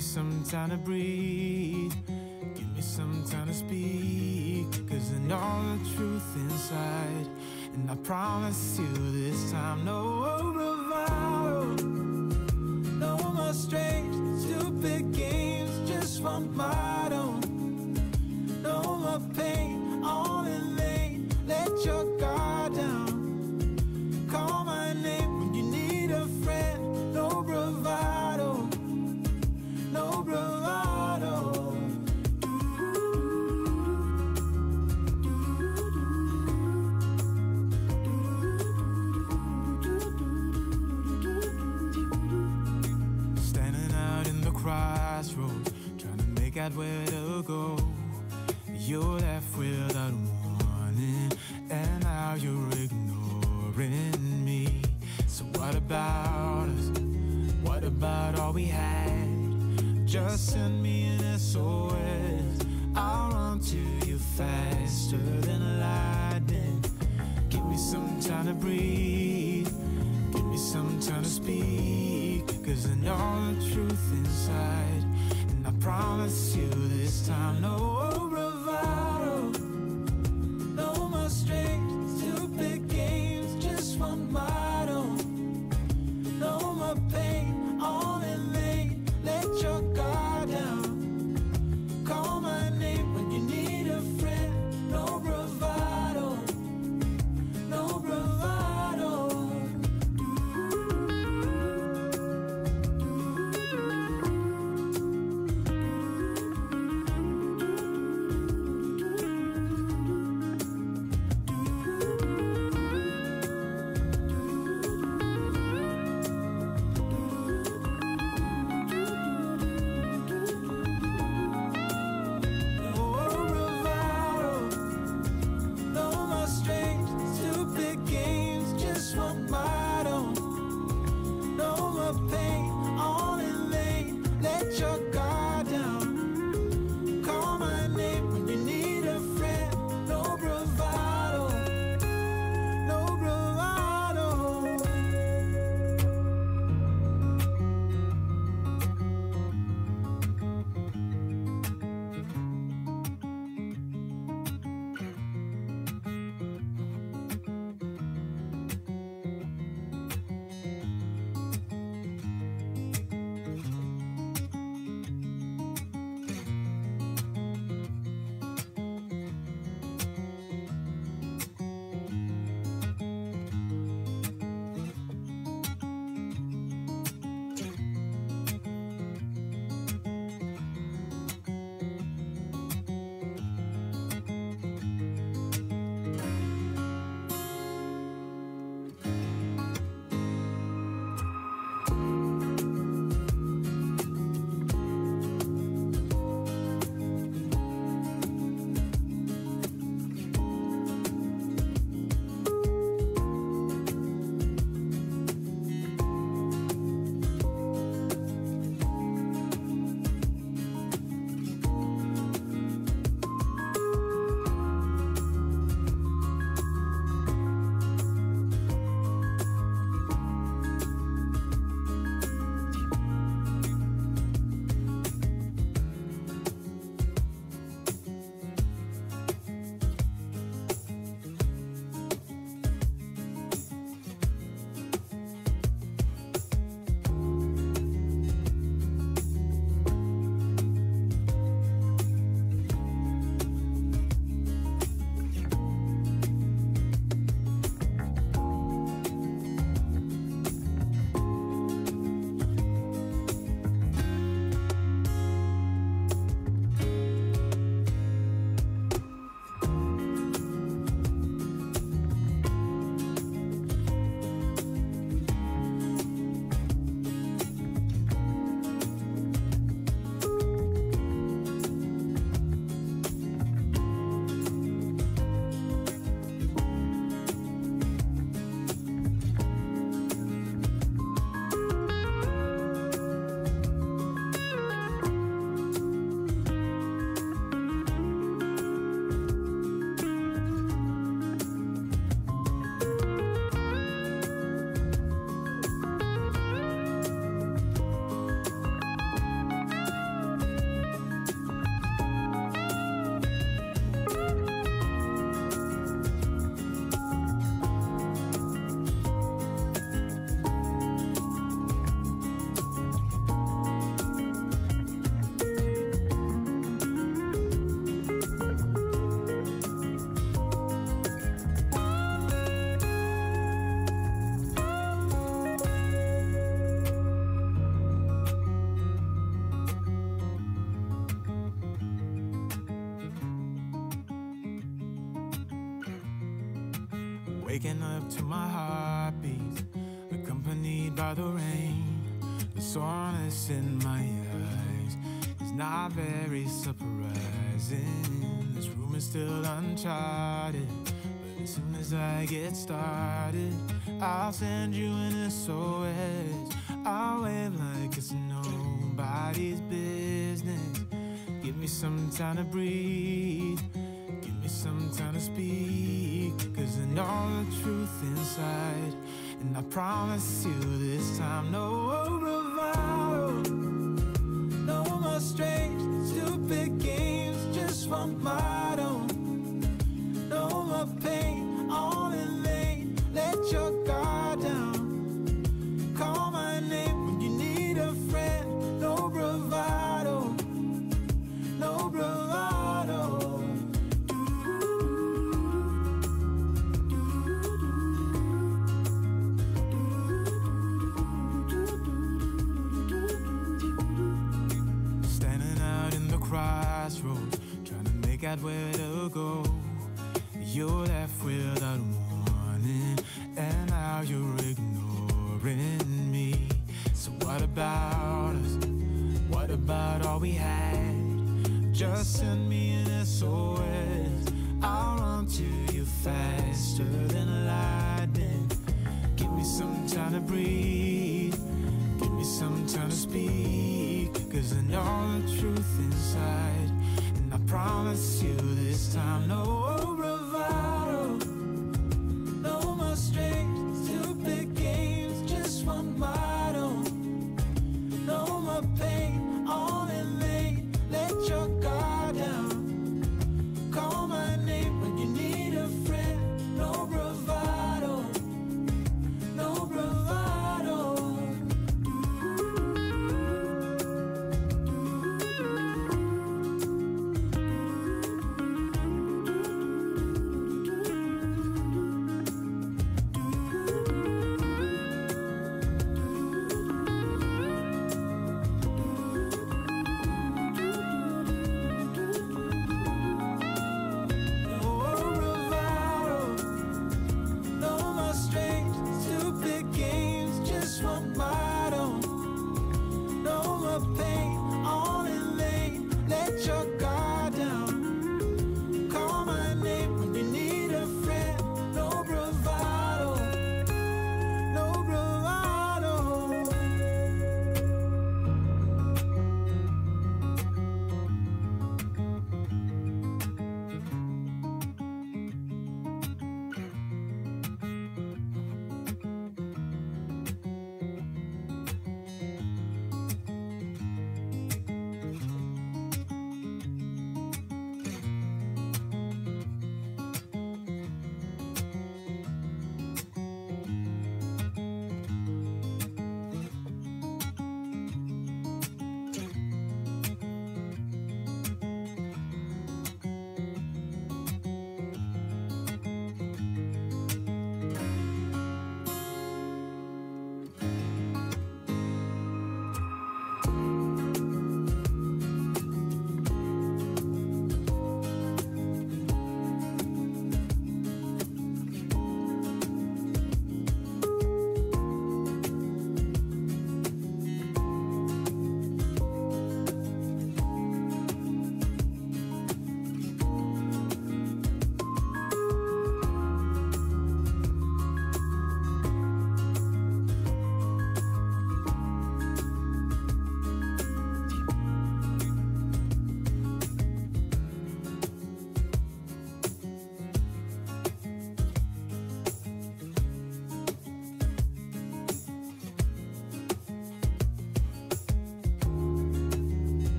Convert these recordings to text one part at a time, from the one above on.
me some time to breathe. Give me some time to speak, 'cause I know the truth inside. And I promise you this time, no bravado, no more strange, stupid games, just one motto. No more pain, all in vain, let your guard down. Call my name when you need a friend, no bravado, no bravado. Standing out in the crossroads, trying to make out where to go. You're left without warning, and now you're ignoring me. So what about us? What about all we had? Just send me an SOS, I'll run to you faster than lightning. Give me some time to breathe, give me some time to speak, 'cause I know the truth inside. And I promise you this time, no bravado, no more strange, stupid games, just one motto. No more pain, all in vain, let your guard down. Call my name when you need a friend, no bravado, no bravado. Waking up to my heartbeats, accompanied by the rain. The soreness in my eyes is not very surprising. This room is still uncharted, but as soon as I get started, I'll send you an SOS. I'll wave like it's nobody's business. Give me some time to breathe, give me some time to speak, 'cause I know the truth inside. And I promise you this time, no bravado, no more strange, stupid games, just one motto. No more pain, all in vain, let your guard down. Call my name when you need a friend, no bravado, no bravado. Crossroads, trying to make out where to go. You're left without warning, and now you're ignoring me. So what about us? What about all we had? Just send me an SOS. I'll run to you faster than lightning. Give me some time to breathe, give me some time to speak, 'cause I know the truth inside. And I promise you this time, no bravado, no more strange, stupid games, just one motto. No more pain, all in vain, let your guard down. Call my name when you need a friend, no bravado, no bravado.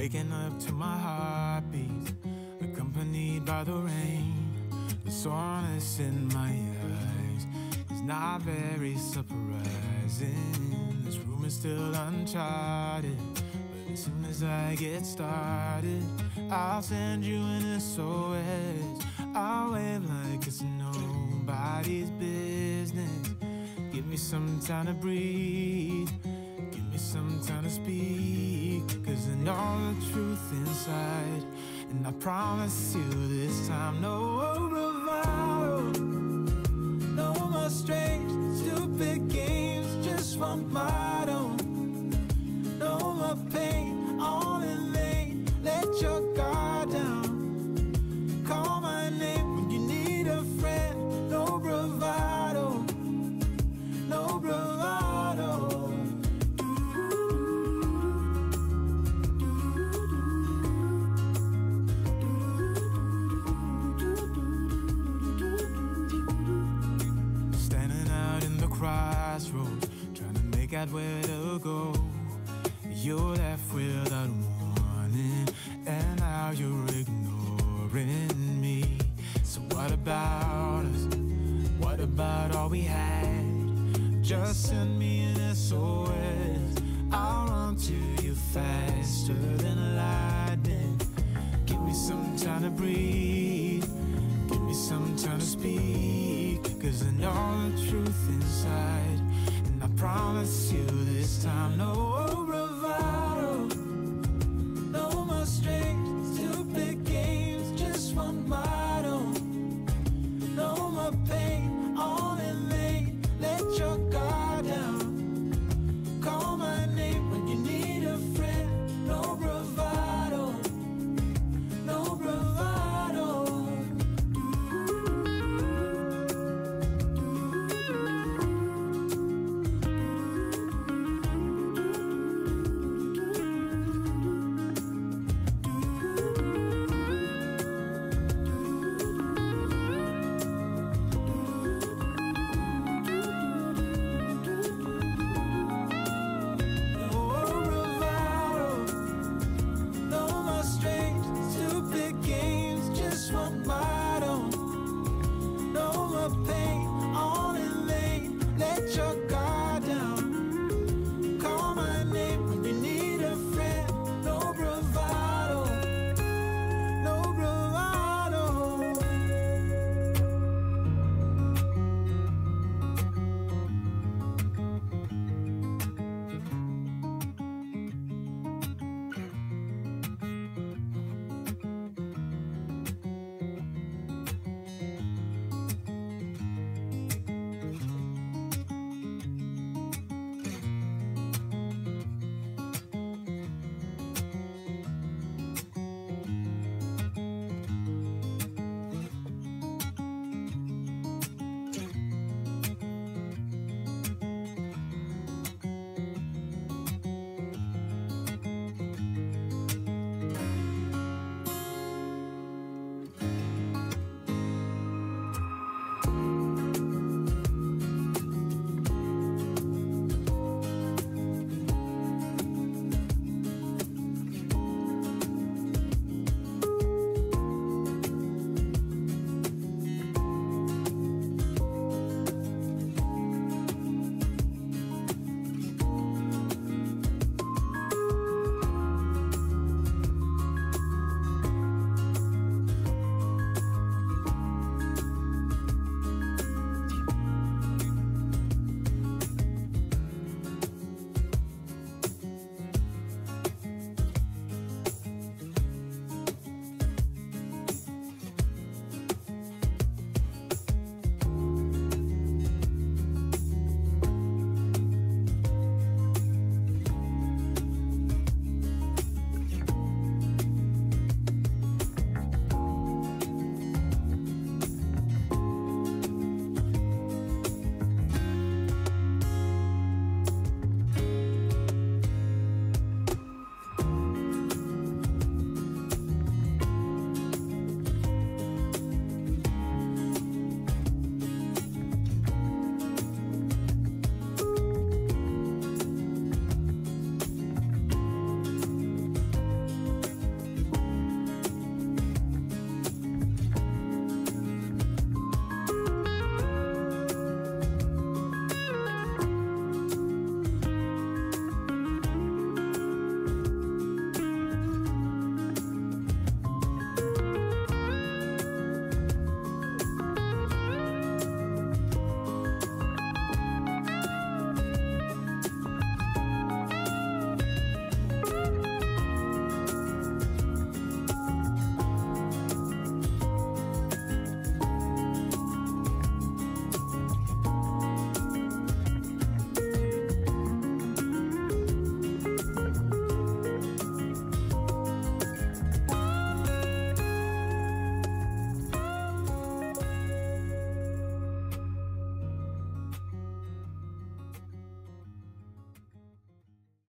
waking up to my heartbeat, accompanied by the rain. The soreness in my eyes is not very surprising. This room is still uncharted, but as soon as I get started, I'll send you an SOS. I'll wave like it's nobody's business. Give me some time to breathe, give me some time to speak, 'cause I know the truth inside. And I promise you this time, no bravado, no more strange, stupid games, just one motto. No more pain, all in vain, let your guard down. Call my name when you need a friend, no bravado, no bravado. Crossroads, trying to make out where to go. You're left without warning, and now you're ignoring me. So what about us? What about all we had? Just send me an SOS. I'll run to you faster than lightning. Give me some time to breathe, give me some time to speak, 'cause I know the truth inside. And I promise you this time, no